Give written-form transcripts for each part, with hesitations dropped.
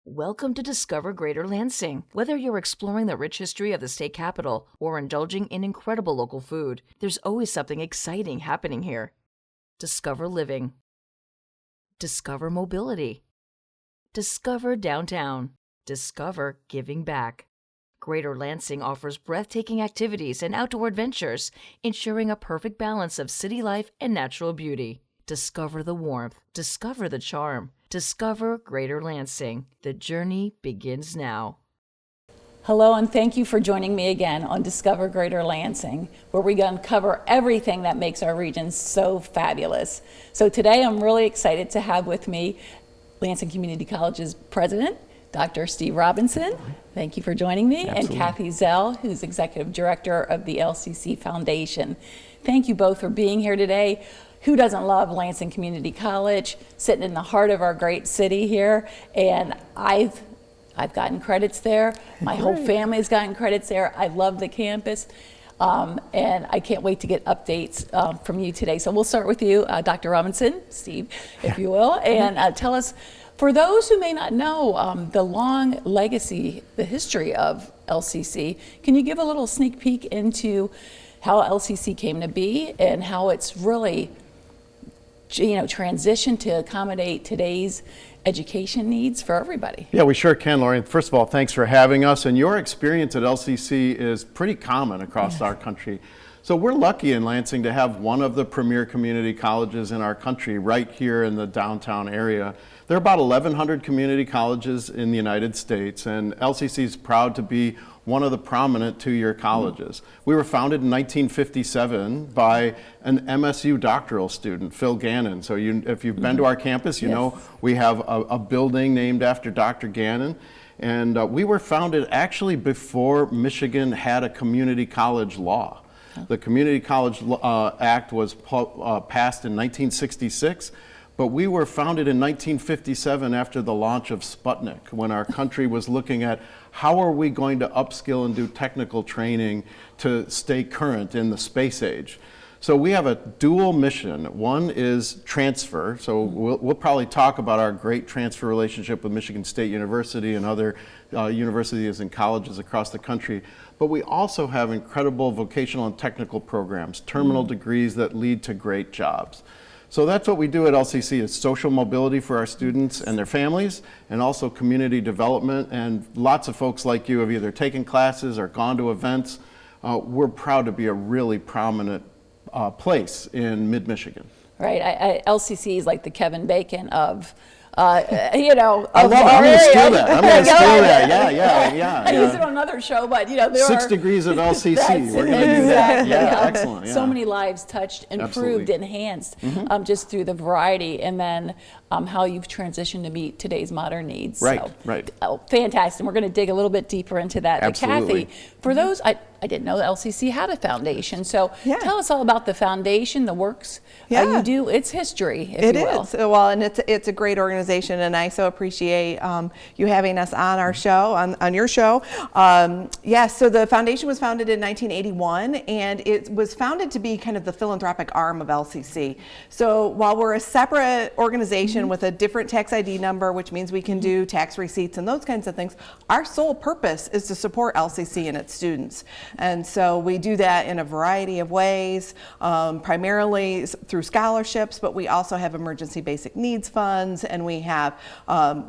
Welcome to Discover Greater Lansing. Whether you're exploring the rich history of the state capital or indulging in incredible local food, there's always something exciting happening here. Discover living. Discover mobility. Discover downtown. Discover giving back. Greater Lansing offers breathtaking activities and outdoor adventures, ensuring a perfect balance of city life and natural beauty. Discover the warmth. Discover the charm. Discover Greater Lansing. The journey begins now. Hello, and thank you for joining me again on Discover Greater Lansing, where we uncover everything that makes our region so fabulous. So today I'm really excited to have with me Lansing Community College's president, Dr. Steve Robinson. Thank you for joining me. Absolutely. And Kathy Zell, who's executive director of the LCC Foundation. Thank you both for being here today. Who doesn't love Lansing Community College, sitting in the heart of our great city here? And I've gotten credits there. My whole family's gotten credits there. I love the campus. And I can't wait to get updates from you today. So we'll start with you, Dr. Robinson, Steve, if you will, and tell us, for those who may not know the long legacy, the history of LCC, can you give a little sneak peek into how LCC came to be and how it's really transition to accommodate today's education needs for everybody? Yeah, we sure can, Lori. First of all, thanks for having us. And your experience at LCC is pretty common across our country. So we're lucky in Lansing to have one of the premier community colleges in our country right here in the downtown area. There are about 1,100 community colleges in the United States, and LCC is proud to be one of the prominent two-year colleges. We were founded in 1957 by an MSU doctoral student, Phil Gannon. So if you've been to our campus, you know we have a building named after Dr. Gannon. And we were founded actually before Michigan had a community college law. The Community College Act was passed in 1966. But we were founded in 1957 after the launch of Sputnik, when our country was looking at how are we going to upskill and do technical training to stay current in the space age. So we have a dual mission. One is transfer. So we'll probably talk about our great transfer relationship with Michigan State University and other universities and colleges across the country. But we also have incredible vocational and technical programs, terminal degrees that lead to great jobs. So that's what we do at LCC, is social mobility for our students and their families, and also community development. And lots of folks like you have either taken classes or gone to events. We're proud to be a really prominent place in mid-Michigan. Right, LCC is like the Kevin Bacon of I love it. I'm our going to steal area. that. I'm going to steal that. Yeah. I use it on another show, but there 6 are degrees of LCC. We're going to do that. exactly. Yeah, excellent. Yeah. So many lives touched, improved, Absolutely. enhanced, just through the variety, and then how you've transitioned to meet today's modern needs. Right, so, right. Oh, fantastic. And we're going to dig a little bit deeper into that. Absolutely. But Kathy, for those, I didn't know that LCC had a foundation. So tell us all about the foundation, the works you do, its history, if you will. It is. Well, and it's a great organization, and I so appreciate you having us on our show, on your show. So the foundation was founded in 1981, and it was founded to be kind of the philanthropic arm of LCC. So while we're a separate organization with a different tax ID number, which means we can do tax receipts and those kinds of things, our sole purpose is to support LCC and its students. And so we do that in a variety of ways, primarily through scholarships, but we also have emergency basic needs funds, and we have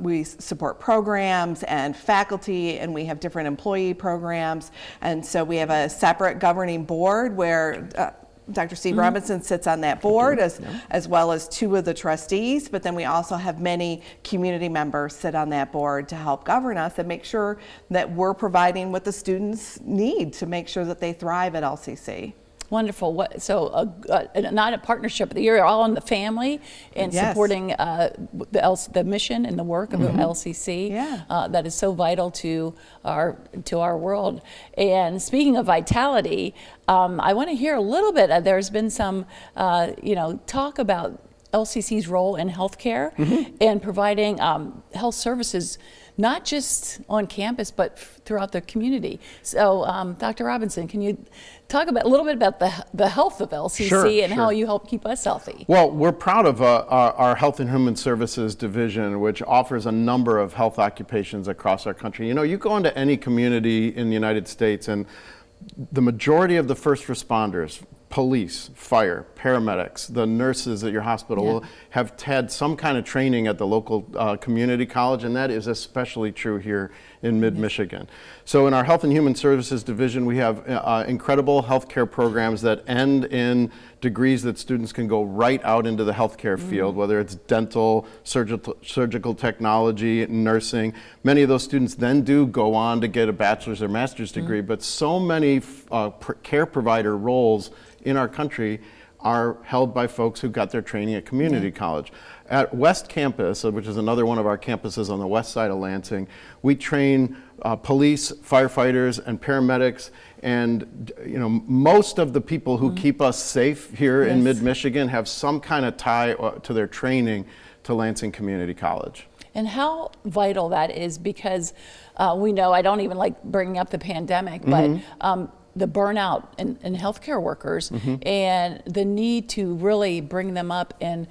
we support programs and faculty, and we have different employee programs. And so we have a separate governing board where Dr. Steve Robinson sits on that board, as well as 2 of the trustees, but then we also have many community members sit on that board to help govern us and make sure that we're providing what the students need to make sure that they thrive at LCC. Wonderful. So not a partnership, but you're all in the family and supporting the mission and the work of LCC. That is so vital to our world. And speaking of vitality, I want to hear a little bit. There's been some talk about LCC's role in healthcare and providing health services, not just on campus, but throughout the community. So, Dr. Robinson, can you talk a little bit about the health of LCC and how you help keep us healthy? Well, we're proud of our Health and Human Services division, which offers a number of health occupations across our country. You know, you go into any community in the United States, and the majority of the first responders, police, fire, paramedics, the nurses at your hospital will have had some kind of training at the local community college, and that is especially true here in mid-Michigan. So in our Health and Human Services division, we have incredible healthcare programs that end in degrees that students can go right out into the healthcare field, whether it's dental, surgical technology, nursing. Many of those students then do go on to get a bachelor's or master's degree, but so many care provider roles in our country are held by folks who got their training at community college. At West Campus, which is another one of our campuses on the west side of Lansing, we train police, firefighters, and paramedics, and you know, most of the people who keep us safe here in mid-Michigan have some kind of tie to their training to Lansing Community College. And how vital that is, because we know, I don't even like bringing up the pandemic, but the burnout in healthcare workers and the need to really bring them up, and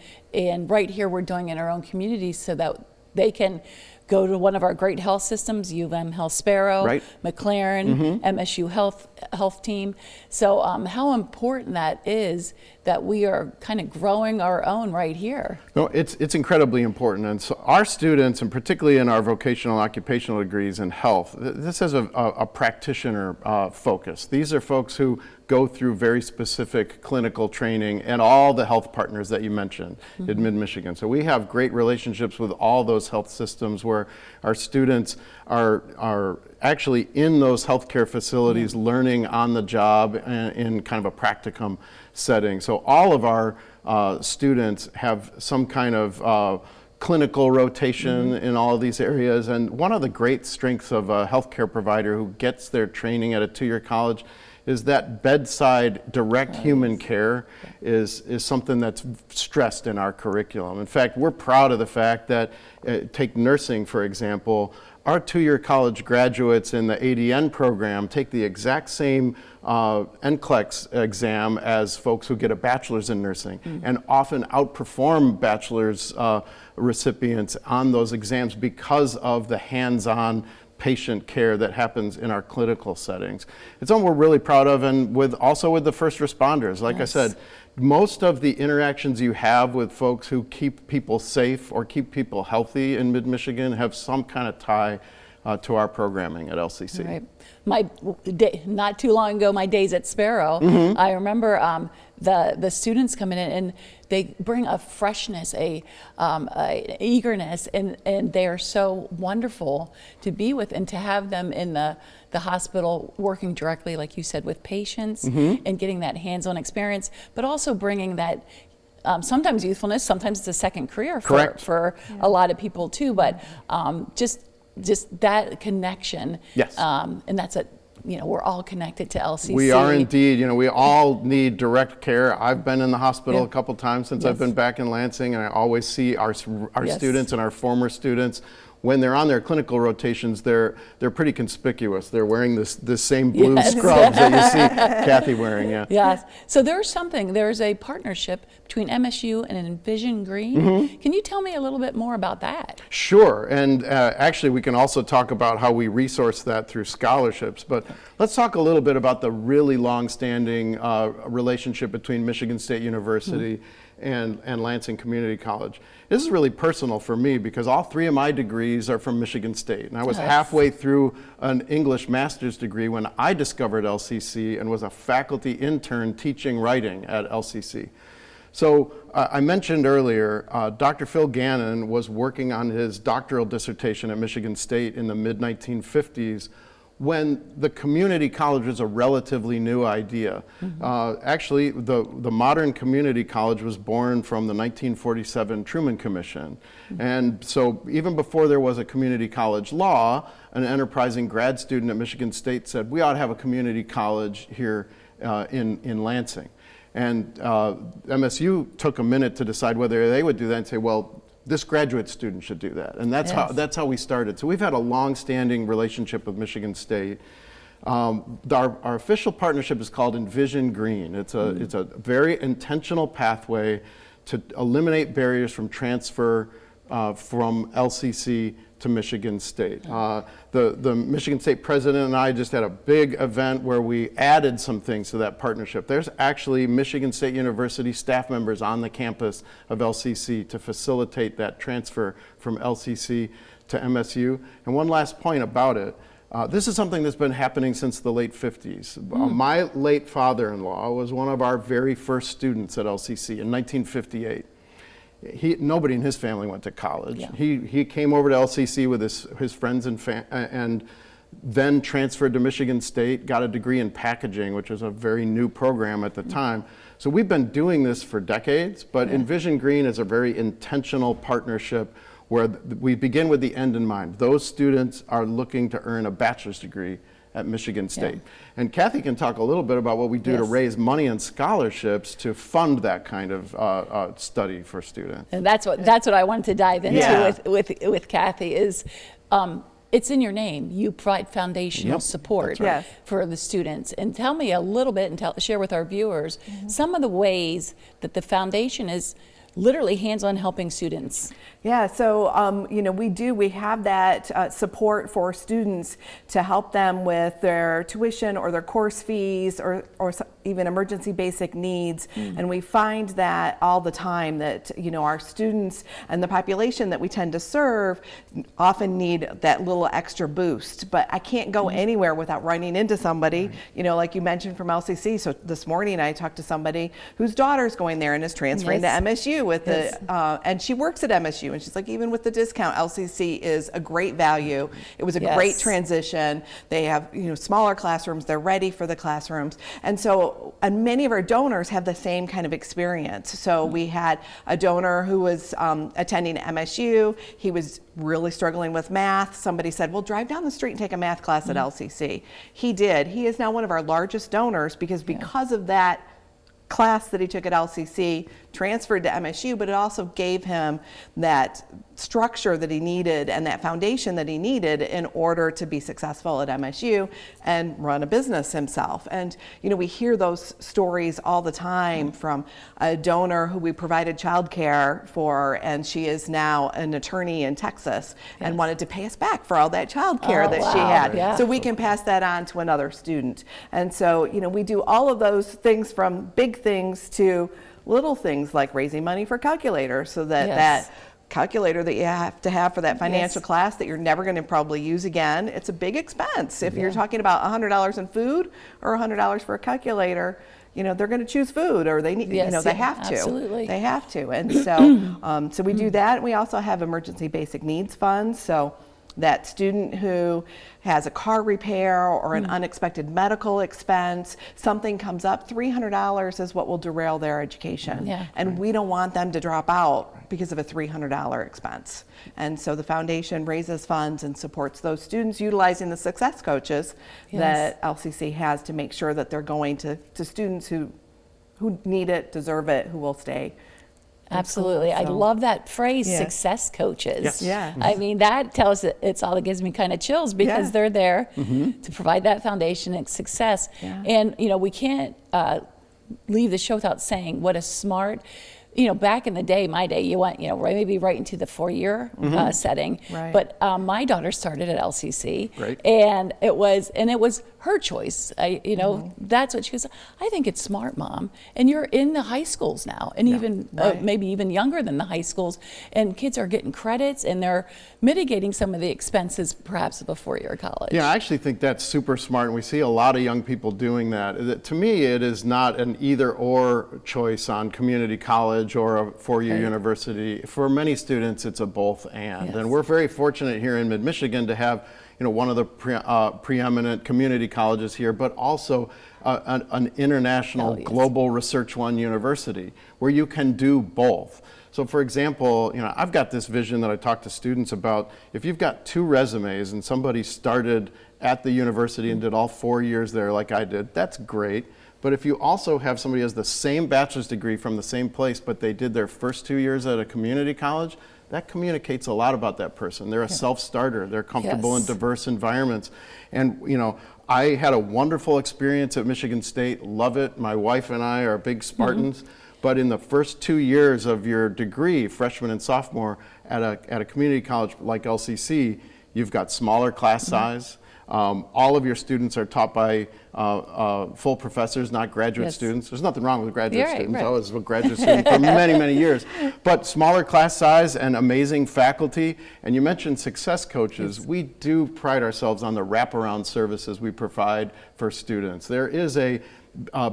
right here we're doing it in our own communities so that they can go to one of our great health systems, Health Sparrow, McLaren, MSU Health Team. So how important that is that we are kind of growing our own right here. No, it's incredibly important. And so our students, and particularly in our vocational and occupational degrees in health, this is a practitioner focus. These are folks who go through very specific clinical training and all the health partners that you mentioned in mid-Michigan. So we have great relationships with all those health systems where our students are actually in those healthcare facilities learning on the job in kind of a practicum setting. So all of our students have some kind of clinical rotation in all of these areas. And one of the great strengths of a healthcare provider who gets their training at a two-year college is that bedside direct human care is something that's stressed in our curriculum. In fact, we're proud of the fact that, take nursing for example, our two-year college graduates in the ADN program take the exact same NCLEX exam as folks who get a bachelor's in nursing, and often outperform bachelor's recipients on those exams because of the hands-on patient care that happens in our clinical settings. It's something we're really proud of, and also with the first responders. Like I said, most of the interactions you have with folks who keep people safe or keep people healthy in mid-Michigan have some kind of tie to our programming at LCC. Right. Not too long ago, my days at Sparrow, I remember the students coming in and they bring a freshness, a eagerness, and they are so wonderful to be with, and to have them in the hospital working directly, like you said, with patients and getting that hands-on experience, but also bringing that sometimes youthfulness, sometimes it's a second career for a lot of people too, but just that connection. Yes. And that's we're all connected to LCC. We are indeed. You know, we all need direct care. I've been in the hospital a couple times since I've been back in Lansing, and I always see our students and our former students. When they're on their clinical rotations, they're pretty conspicuous. They're wearing this same blue scrubs that you see Kathy wearing. Yes. So there's a partnership between MSU and Envision Green. Can you tell me a little bit more about that? Sure. And actually, we can also talk about how we resource that through scholarships. But let's talk a little bit about the really long-standing relationship between Michigan State University and Lansing Community College. This is really personal for me because all three of my degrees are from Michigan State. And I was halfway through an English master's degree when I discovered LCC and was a faculty intern teaching writing at LCC. So I mentioned earlier, Dr. Phil Gannon was working on his doctoral dissertation at Michigan State in the mid-1950s when the community college was a relatively new idea. Actually, the modern community college was born from the 1947 Truman Commission. And so even before there was a community college law, an enterprising grad student at Michigan State said, we ought to have a community college here in Lansing. And MSU took a minute to decide whether they would do that and say, well, this graduate student should do that. And that's how we started. So we've had a long-standing relationship with Michigan State. Our official partnership is called Envision Green. It's a very intentional pathway to eliminate barriers from transfer from LCC to Michigan State. The Michigan State president and I just had a big event where we added some things to that partnership. There's actually Michigan State University staff members on the campus of LCC to facilitate that transfer from LCC to MSU. And one last point about it, this is something that's been happening since the late 50s. My late father-in-law was one of our very first students at LCC in 1958. Nobody in his family went to college. Yeah. He came over to LCC with his friends and then transferred to Michigan State, got a degree in packaging, which was a very new program at the time. So we've been doing this for decades, but Envision Green is a very intentional partnership where we begin with the end in mind. Those students are looking to earn a bachelor's degree at Michigan State. And Kathy can talk a little bit about what we do to raise money and scholarships to fund that kind of study for students. And that's what I wanted to dive into with Kathy is, it's in your name. You provide foundational support for the students. And tell me a little bit and share with our viewers some of the ways that the foundation is literally hands-on helping students. Yeah, so we have that support for students to help them with their tuition or their course fees or even emergency basic needs. And we find that all the time that our students and the population that we tend to serve often need that little extra boost. But I can't go anywhere without running into somebody, like you mentioned from LCC. So this morning I talked to somebody whose daughter's going there and is transferring to MSU with and she works at MSU. And she's like, even with the discount, LCC is a great value. It was a great transition. They have smaller classrooms. They're ready for the classrooms. And and many of our donors have the same kind of experience. So we had a donor who was attending MSU. He was really struggling with math. Somebody said, well, drive down the street and take a math class at LCC. He did. He is now one of our largest donors because of that class that he took at LCC, transferred to MSU, but it also gave him that structure that he needed and that foundation that he needed in order to be successful at MSU and run a business himself. And we hear those stories all the time from a donor who we provided childcare for, and she is now an attorney in Texas and wanted to pay us back for all that childcare that she had. Yeah. So we can pass that on to another student. And so, we do all of those things, from big things to little things like raising money for calculators, so that that calculator that you have to have for that financial class that you're never going to probably use again, it's a big expense. If you're talking about $100 in food or $100 for a calculator, they're going to choose food, or they need, they have to. Absolutely. They have to. And so, so we do that. We also have emergency basic needs funds. So that student who has a car repair or an unexpected medical expense, something comes up, $300 is what will derail their education. And we don't want them to drop out because of a $300 expense. And so the foundation raises funds and supports those students, utilizing the success coaches that LCC has to make sure that they're going to students who need it, deserve it, who will stay. Absolutely. I love that phrase, success coaches. Yes. Yeah. I mean, that tells it's all that gives me kind of chills, because they're there to provide that foundation and success. And, we can't leave the show without saying what a smart, back in the day, my day, you went, maybe right into the 4-year setting. Right. But my daughter started at LCC, Great. and it was her choice. That's what she goes, I think it's smart, Mom. And you're in the high schools now, and even maybe even younger than the high schools, and kids are getting credits, and they're mitigating some of the expenses perhaps of a 4-year college. Yeah, I actually think that's super smart, and we see a lot of young people doing that. To me, it is not an either-or choice on community college or a 4-year university. For many students, it's a both and. And we're very fortunate here in Mid-Michigan to have one of the preeminent community colleges here, but also an international global Research One university where you can do both. So for example, I've got this vision that I talk to students about. If you've got 2 resumes and somebody started at the university and did all 4 years there like I did, that's great. But if you also have somebody who has the same bachelor's degree from the same place, but they did their first 2 years at a community college, that communicates a lot about that person. They're a self-starter. They're comfortable in diverse environments. And, you know, I had a wonderful experience at Michigan State, love it. My wife and I are big Spartans. But in the first 2 years of your degree, freshman and sophomore, at a community college like LCC, you've got smaller class size. All of your students are taught by full professors, not graduate students. There's nothing wrong with graduate students. I was a graduate student for many, many years. But smaller class size and amazing faculty. And you mentioned success coaches. We do pride ourselves on the wraparound services we provide for students. There is a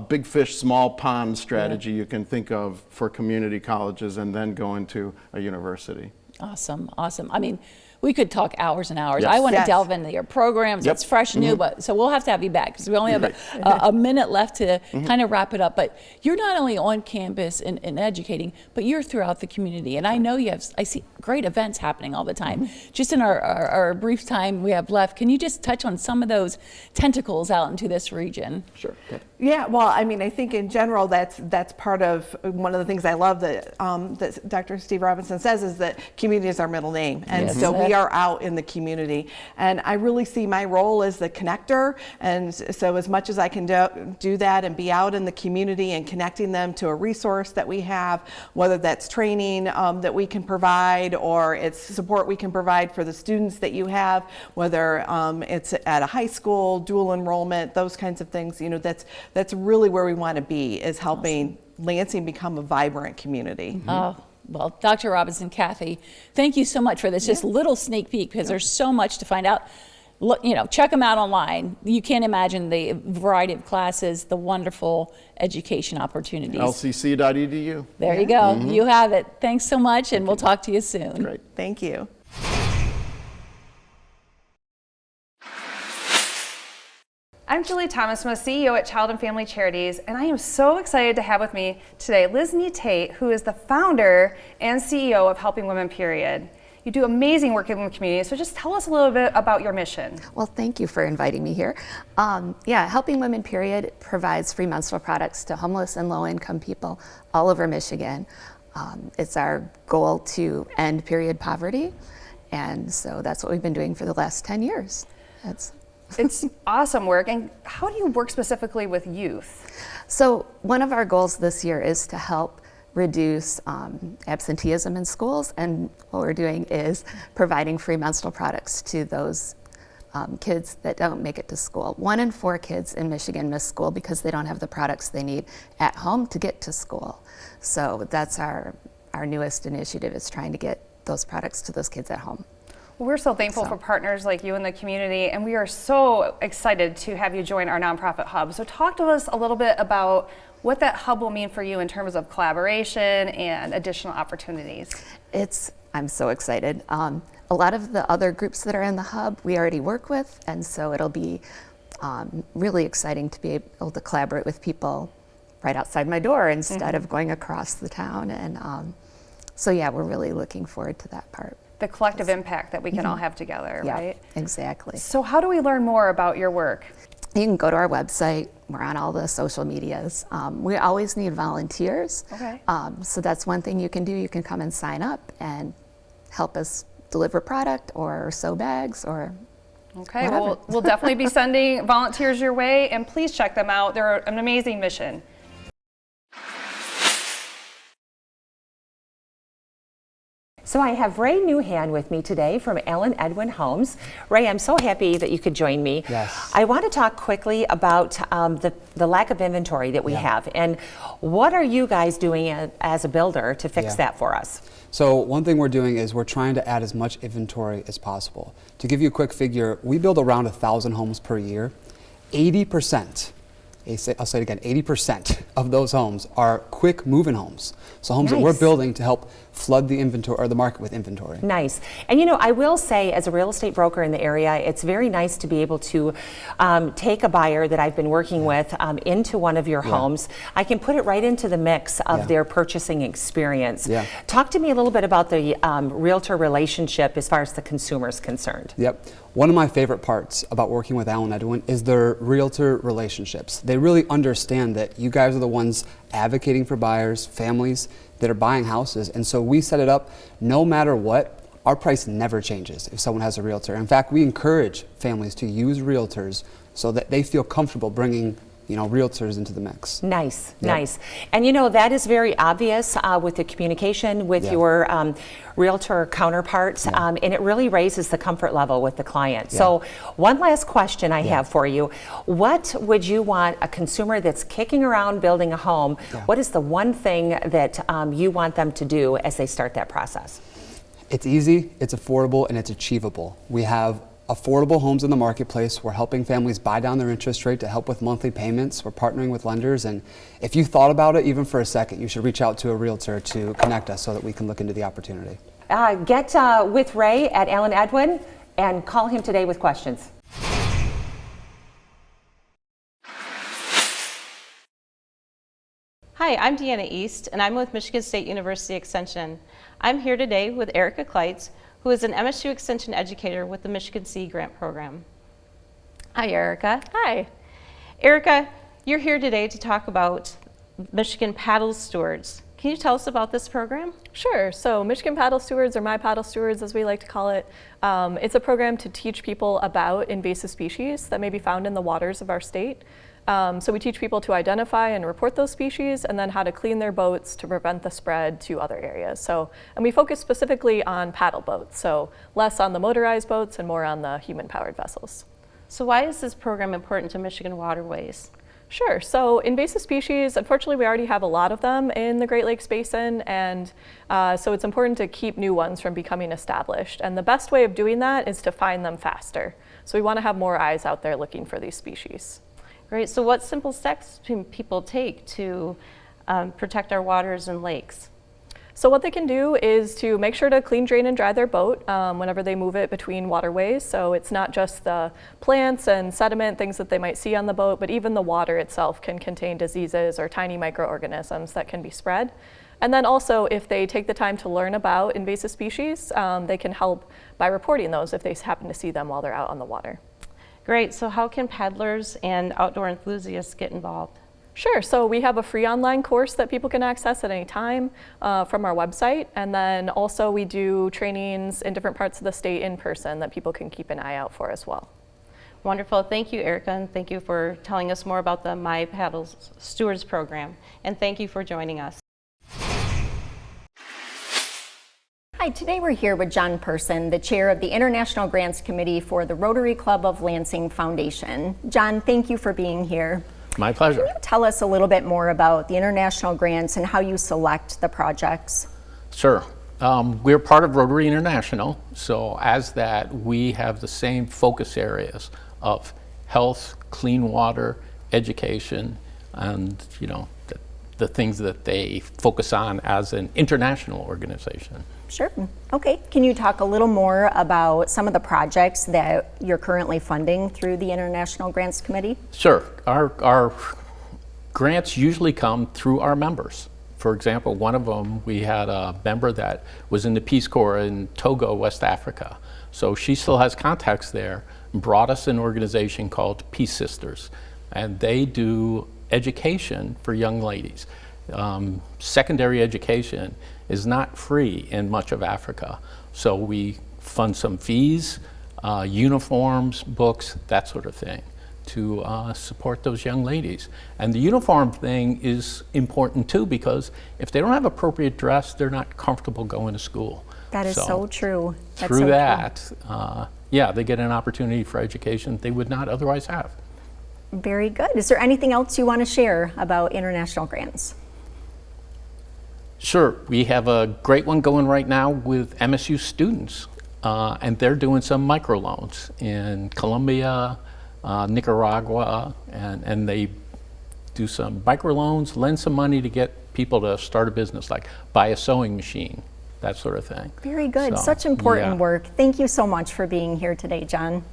big fish, small pond strategy you can think of for community colleges and then go into a university. Awesome, awesome. I mean, we could talk hours and hours. I want to delve into your programs. It's fresh and new, but so we'll have to have you back because we only have a minute left to kind of wrap it up. But you're not only on campus and educating, but you're throughout the community. And I know I see great events happening all the time. Just in our brief time we have left, can you just touch on some of those tentacles out into this region? Sure. Yeah, well, I mean, I think in general that's part of one of the things I love that that Dr. Steve Robinson says is that community is our middle name, and so we are out in the community. And I really see my role as the connector, and so as much as I can do that and be out in the community and connecting them to a resource that we have, whether that's training that we can provide or it's support we can provide for the students that you have, whether it's at a high school, dual enrollment, those kinds of things. You know, that's really where we want to be, is helping Lansing become a vibrant community. Oh, well, Dr. Robinson, Kathy, thank you so much for this just little sneak peek, because there's so much to find out. Look, you know, check them out online. You can't imagine the variety of classes, the wonderful education opportunities. lcc.edu. There you go. You have it. Thanks so much, and we'll talk to you soon. Great. Thank you. I'm Julie Thomas, I'm a CEO at Child and Family Charities, and I am so excited to have with me today Liz Tate, who is the founder and CEO of Helping Women Period. You do amazing work in the community, so just tell us a little bit about your mission. Well, thank you for inviting me here. Helping Women Period provides free menstrual products to homeless and low-income people all over Michigan. It's our goal to end period poverty, and so that's what we've been doing for the last 10 years. It's awesome work. And how do you work specifically with youth? So one of our goals this year is to help reduce absenteeism in schools, and what we're doing is providing free menstrual products to those kids that don't make it to school. 1 in 4 kids in Michigan miss school because they don't have the products they need at home to get to school. So that's our newest initiative, is trying to get those products to those kids at home. We're so thankful for partners like you in the community, and we are so excited to have you join our nonprofit hub. So talk to us a little bit about what that hub will mean for you in terms of collaboration and additional opportunities. I'm so excited. A lot of the other groups that are in the hub we already work with, and so it'll be really exciting to be able to collaborate with people right outside my door instead of going across the town. And we're really looking forward to that part. The collective impact that we can all have together, right? Exactly. So how do we learn more about your work? You can go to our website. We're on all the social medias. We always need volunteers. Okay. So that's one thing you can do. You can come and sign up and help us deliver product or sew bags or Okay, whatever. we'll definitely be sending volunteers your way, and please check them out. They're an amazing mission. So I have Ray Newhan with me today from Allen Edwin Homes. Ray, I'm so happy that you could join me. Yes. I want to talk quickly about the lack of inventory that we have, and what are you guys doing as a builder to fix that for us? So one thing we're doing is we're trying to add as much inventory as possible. To give you a quick figure, we build around 1,000 homes per year. 80%, I'll say it again, 80% of those homes are quick move-in homes. So homes that we're building to help flood the inventory or the market with inventory. Nice. And you know, I will say, as a real estate broker in the area, it's very nice to be able to take a buyer that I've been working with into one of your homes. I can put it right into the mix of their purchasing experience. Talk to me a little bit about the realtor relationship as far as the consumer is concerned. One of my favorite parts about working with Al and Edwin is their realtor relationships. They really understand that you guys are the ones advocating for buyers, families that are buying houses, and so we set it up no matter what. Our price never changes if someone has a realtor. In fact, we encourage families to use realtors so that they feel comfortable bringing realtors into the mix. Nice, nice. And you know, that is very obvious with the communication with your realtor counterparts, and it really raises the comfort level with the client. So one last question I have for you. What would you want a consumer that's kicking around building a home, what is the one thing that you want them to do as they start that process? It's easy, it's affordable, and it's achievable. We have affordable homes in the marketplace. We're helping families buy down their interest rate to help with monthly payments. We're partnering with lenders, and if you thought about it even for a second, you should reach out to a realtor to connect us so that we can look into the opportunity. Get with Ray at Al and Edwin and call him today with questions. Hi, I'm Deanna East, and I'm with Michigan State University Extension. I'm here today with Erica Kleitz, who is an MSU Extension educator with the Michigan Sea Grant Program. Hi, Erica. Hi. Erica, you're here today to talk about Michigan Paddle Stewards. Can you tell us about this program? Sure. So Michigan Paddle Stewards, or My Paddle Stewards as we like to call it, it's a program to teach people about invasive species that may be found in the waters of our state. So we teach people to identify and report those species, and then how to clean their boats to prevent the spread to other areas. And we focus specifically on paddle boats, so less on the motorized boats and more on the human-powered vessels. So why is this program important to Michigan waterways? Sure. So invasive species, unfortunately, we already have a lot of them in the Great Lakes Basin, and so it's important to keep new ones from becoming established. And the best way of doing that is to find them faster. So we want to have more eyes out there looking for these species. Great. So what simple steps can people take to protect our waters and lakes? So what they can do is to make sure to clean, drain, and dry their boat whenever they move it between waterways. So it's not just the plants and sediment, things that they might see on the boat, but even the water itself can contain diseases or tiny microorganisms that can be spread. And then also, if they take the time to learn about invasive species, they can help by reporting those if they happen to see them while they're out on the water. Great. So how can paddlers and outdoor enthusiasts get involved? Sure. So we have a free online course that people can access at any time from our website. And then also we do trainings in different parts of the state in person that people can keep an eye out for as well. Wonderful. Thank you, Erica, and thank you for telling us more about the My Paddle Stewards program. And thank you for joining us. Hi, today we're here with John Person, the chair of the International Grants Committee for the Rotary Club of Lansing Foundation. John, thank you for being here. My pleasure. Can you tell us a little bit more about the international grants and how you select the projects? Sure. We're part of Rotary International, so as that, we have the same focus areas of health, clean water, education, and the things that they focus on as an international organization. Sure. Okay. Can you talk a little more about some of the projects that you're currently funding through the International Grants Committee? Sure. Our grants usually come through our members. For example, one of them, we had a member that was in the Peace Corps in Togo, West Africa. So she still has contacts there, brought us an organization called Peace Sisters, and they do education for young ladies. Secondary education is not free in much of Africa. So we fund some fees, uniforms, books, that sort of thing, to support those young ladies. And the uniform thing is important too, because if they don't have appropriate dress, they're not comfortable going to school. That is so true. That's Through so that, yeah, they get an opportunity for education they would not otherwise have. Very good. Is there anything else you want to share about international grants? Sure. We have a great one going right now with MSU students, and they're doing some microloans in Colombia, Nicaragua, and they do some microloans, lend some money to get people to start a business, like buy a sewing machine that sort of thing. Very good. So, Such important yeah. work. Thank you so much for being here today, John.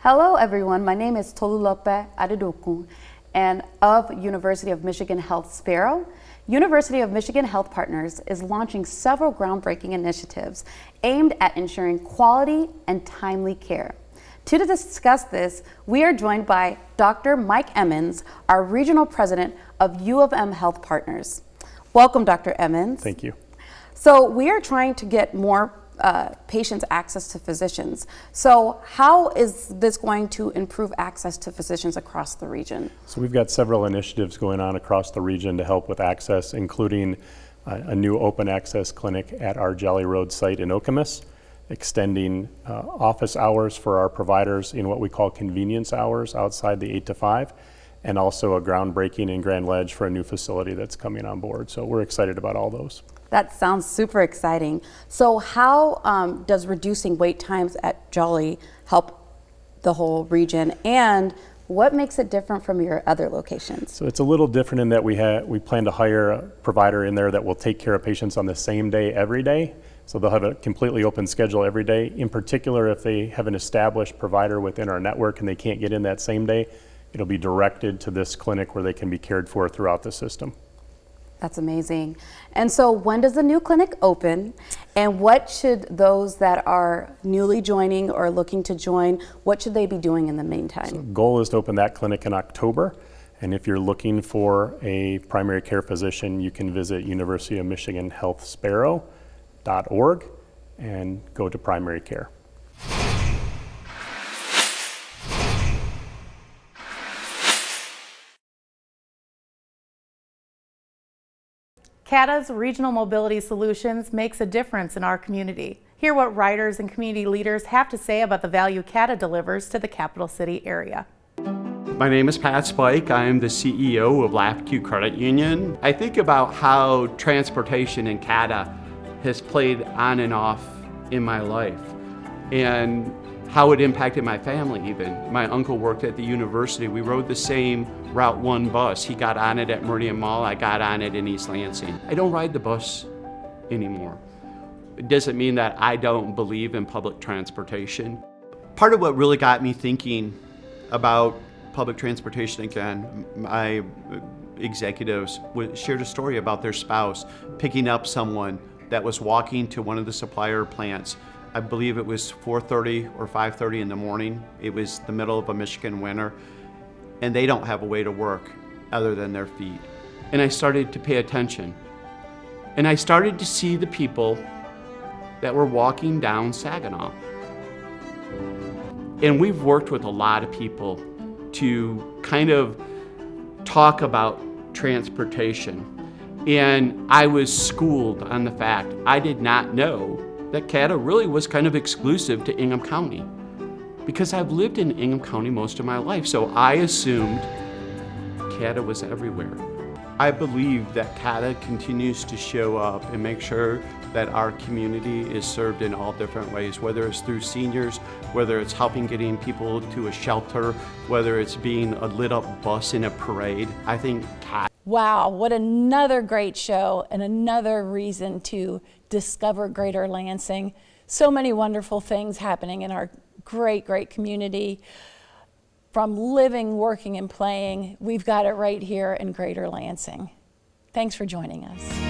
Hello everyone, my name is Tolulope Adedoku and of University of Michigan Health Sparrow. University of Michigan Health Partners is launching several groundbreaking initiatives aimed at ensuring quality and timely care. To discuss this, we are joined by Dr. Mike Emmons, our Regional President of U of M Health Partners. Welcome, Dr. Emmons. Thank you. So we are trying to get more patients access to physicians. So how is this going to improve access to physicians across the region? So we've got several initiatives going on across the region to help with access, including a new open access clinic at our Jolly Road site in Okemos, extending office hours for our providers in what we call convenience hours outside the 8 to 5, and also a groundbreaking in Grand Ledge for a new facility that's coming on board. So we're excited about all those. That sounds super exciting. So how does reducing wait times at Jolly help the whole region, and what makes it different from your other locations? So it's a little different in that we plan to hire a provider in there that will take care of patients on the same day every day. So they'll have a completely open schedule every day. In particular, if they have an established provider within our network and they can't get in that same day, it'll be directed to this clinic where they can be cared for throughout the system. That's amazing. And so when does the new clinic open, and what should those that are newly joining or looking to join, what should they be doing in the meantime? So the goal is to open that clinic in October, and if you're looking for a primary care physician, you can visit University of Michigan Health Sparrow.org and go to primary care. CADA's Regional Mobility Solutions makes a difference in our community. Hear what riders and community leaders have to say about the value CADA delivers to the capital city area. My name is Pat Spike. I am the CEO of LAFQ Credit Union. I think about how transportation in CADA has played on and off in my life, and how it impacted my family even. My uncle worked at the university. We rode the same Route 1 bus. He got on it at Meridian Mall, I got on it in East Lansing. I don't ride the bus anymore. It doesn't mean that I don't believe in public transportation. Part of what really got me thinking about public transportation again, my executives shared a story about their spouse picking up someone that was walking to one of the supplier plants. I believe it was 4:30 or 5:30 in the morning. It was the middle of a Michigan winter, and they don't have a way to work other than their feet. And I started to pay attention. And I started to see the people that were walking down Saginaw. And we've worked with a lot of people to kind of talk about transportation. And I was schooled on the fact I did not know that CADA really was kind of exclusive to Ingham County, because I've lived in Ingham County most of my life, so I assumed CADA was everywhere. I believe that CADA continues to show up and make sure that our community is served in all different ways, whether it's through seniors, whether it's helping getting people to a shelter, whether it's being a lit up bus in a parade. I think CADA. Wow, what another great show and another reason to discover Greater Lansing. So many wonderful things happening in our great, great community. From living, working, and playing, we've got it right here in Greater Lansing. Thanks for joining us.